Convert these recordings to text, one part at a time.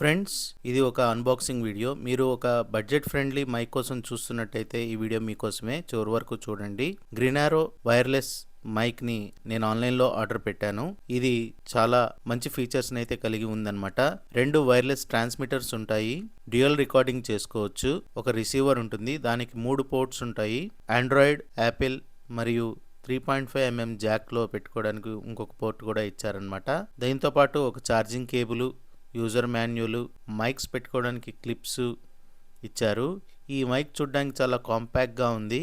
Friends, ఇది ఒక unboxing video. మీరు ఒక బడ్జెట్ ఫ్రెండ్లీ మైక్ కోసం చూస్తున్నట్టయితే ఈ వీడియో మీకోసమే. చివరి వరకు చూడండి. గ్రీనారో వైర్లెస్ మైక్ ని నేను ఆన్లైన్లో ఆర్డర్ పెట్టాను. ఇది చాలా మంచి ఫీచర్స్ అయితే కలిగి ఉందన్నమాట. 2 వైర్లెస్ ట్రాన్స్మిటర్స్ ఉంటాయి. డ్యూయల్ రికార్డింగ్ చేసుకోవచ్చు. ఒక రిసీవర్ ఉంటుంది. దానికి 3 పోర్ట్స్ ఉంటాయి. ఆండ్రాయిడ్, యాపిల్ మరియు 3.5 mm జాక్లో పెట్టుకోవడానికి ఇంకొక పోర్ట్ కూడా ఇచ్చారనమాట. దీంతో పాటు ఒక charging cable, user manual, mics పెట్టుకోవడానికి క్లిప్స్ ఇచ్చారు. ఈ మైక్ చూడడానికి చాలా కాంపాక్ట్గా ఉంది.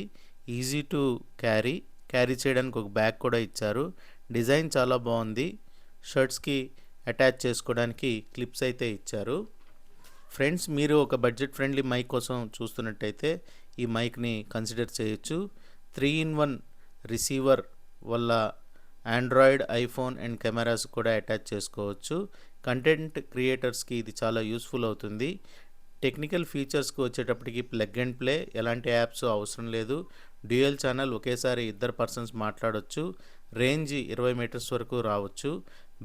ఈజీ టు క్యారీ చేయడానికి ఒక బ్యాగ్ కూడా ఇచ్చారు. డిజైన్ చాలా బాగుంది. షర్ట్స్కి అటాచ్ చేసుకోవడానికి క్లిప్స్ అయితే ఇచ్చారు. ఫ్రెండ్స్, మీరు ఒక బడ్జెట్ ఫ్రెండ్లీ మైక్ కోసం చూస్తున్నట్టయితే ఈ మైక్ని కన్సిడర్ చేయొచ్చు. 3-in-1 రిసీవర్ వల్ల ఆండ్రాయిడ్, ఐఫోన్ అండ్ కెమెరాస్ కూడా అటాచ్ చేసుకోవచ్చు. కంటెంట్ క్రియేటర్స్కి ఇది చాలా యూస్ఫుల్ అవుతుంది. టెక్నికల్ ఫీచర్స్కి వచ్చేటప్పటికి ప్లగ్ అండ్ ప్లే, ఎలాంటి యాప్స్ అవసరం లేదు. డ్యూయల్ ఛానల్, ఒకేసారి 2 పర్సన్స్ మాట్లాడవచ్చు. రేంజ్ 20 మీటర్స్ వరకు రావచ్చు.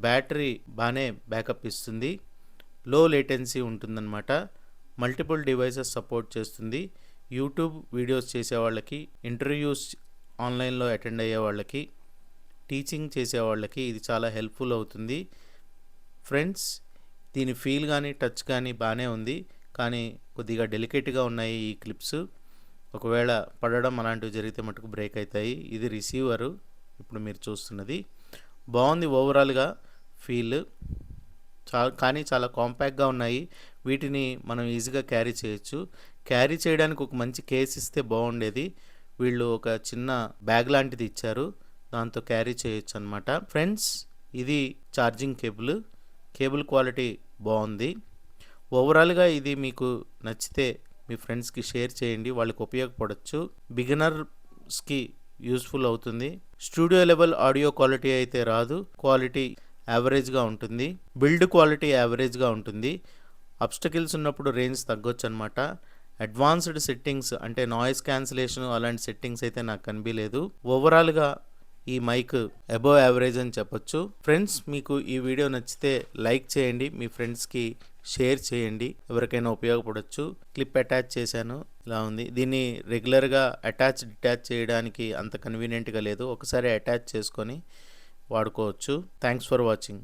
బ్యాటరీ బాగానే బ్యాకప్ ఇస్తుంది. లో లేటెన్సీ ఉంటుందన్నమాట. మల్టిపుల్ డివైసెస్ సపోర్ట్ చేస్తుంది. యూట్యూబ్ వీడియోస్ చేసే వాళ్ళకి, ఇంటర్వ్యూస్ ఆన్లైన్లో అటెండ్ అయ్యే వాళ్ళకి, టీచింగ్ చేసే వాళ్ళకి ఇది చాలా హెల్ప్ఫుల్ అవుతుంది. ఫ్రెండ్స్, దీని ఫీల్ కానీ టచ్ కానీ బాగానే ఉంది. కానీ కొద్దిగా డెలికేట్గా ఉన్నాయి ఈ క్లిప్స్. ఒకవేళ పడడం అలాంటివి జరిగితే మటుకు బ్రేక్ అవుతాయి. ఇది రిసీవరు ఇప్పుడు మీరు చూస్తున్నది. బాగుంది ఓవరాల్గా ఫీల్. కానీ చాలా కాంపాక్ట్గా ఉన్నాయి. వీటిని మనం ఈజీగా క్యారీ చేయొచ్చు. క్యారీ చేయడానికి ఒక మంచి కేస్ ఇస్తే బాగుండేది. వీళ్ళు ఒక చిన్న బ్యాగ్ లాంటిది ఇచ్చారు. దాంతో క్యారీ చేయొచ్చు అనమాట. ఫ్రెండ్స్, ఇది ఛార్జింగ్ కేబుల్ క్వాలిటీ బాగుంది. ఓవరాల్గా ఇది మీకు నచ్చితే మీ ఫ్రెండ్స్కి షేర్ చేయండి. వాళ్ళకి ఉపయోగపడవచ్చు. బిగినర్స్కి యూస్ఫుల్ అవుతుంది. స్టూడియో లెవెల్ ఆడియో క్వాలిటీ అయితే రాదు. క్వాలిటీ యావరేజ్గా ఉంటుంది. బిల్డ్ క్వాలిటీ యావరేజ్గా ఉంటుంది. అబ్స్టకిల్స్ ఉన్నప్పుడు రేంజ్ తగ్గొచ్చు అనమాట. అడ్వాన్స్డ్ సెట్టింగ్స్ అంటే నాయిస్ క్యాన్సిలేషన్ అలాంటి సెట్టింగ్స్ అయితే నాకు కనిపించలేదు. ఓవరాల్గా ఈ మైక్ అబోవ్ యావరేజ్ అని చెప్పొచ్చు. ఫ్రెండ్స్, మీకు ఈ వీడియో నచ్చితే లైక్ చేయండి. మీ ఫ్రెండ్స్కి షేర్ చేయండి. ఎవరికైనా ఉపయోగపడవచ్చు. క్లిప్ అటాచ్ చేశాను. ఇలా ఉంది. దీన్ని రెగ్యులర్గా డిటాచ్ చేయడానికి అంత కన్వీనియంట్గా లేదు. ఒకసారి అటాచ్ చేసుకొని వాడుకోవచ్చు. Thanks for watching.